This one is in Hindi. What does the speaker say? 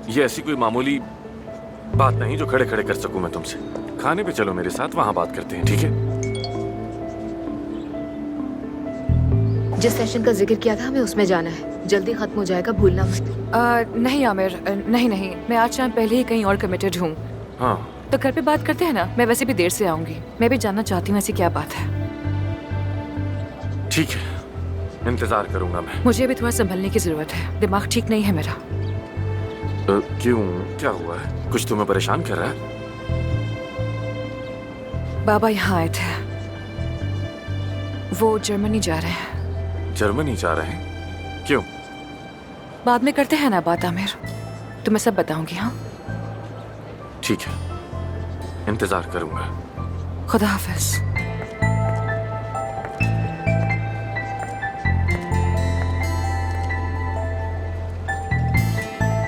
ये ऐसी कोई मामूली बात नहीं जो खड़े खड़े कर सकूं मैं तुमसे। खाने पे चलो मेरे साथ, वहां बात करते हैं, ठीक है? जिस सेशन का जिक्र किया था हमें उसमें जाना है, जल्दी खत्म हो जाएगा, भूलना मत। नहीं आमिर, नहीं, मैं आज शाम पहले ही कहीं और कमिटेड हूँ। हाँ तो घर पे बात करते हैं ना, मैं वैसे भी देर से आऊंगी। मैं भी जानना चाहती हूँ ऐसी क्या बात है। ठीक है, इंतजार करूंगा मैं। मुझे भी थोड़ा संभलने की जरूरत है, दिमाग ठीक नहीं है मेरा। क्यों, क्या हुआ है? कुछ तुम्हें परेशान कर रहा है? बाबा यहाँ आए थे, वो जर्मनी जा रहे हैं। जर्मनी जा रहे हैं? क्यों? बाद में करते हैं ना बात आमिर, तो मैं सब बताऊंगी। हाँ ठीक है, इंतजार करूंगा। खुदा हाफिज।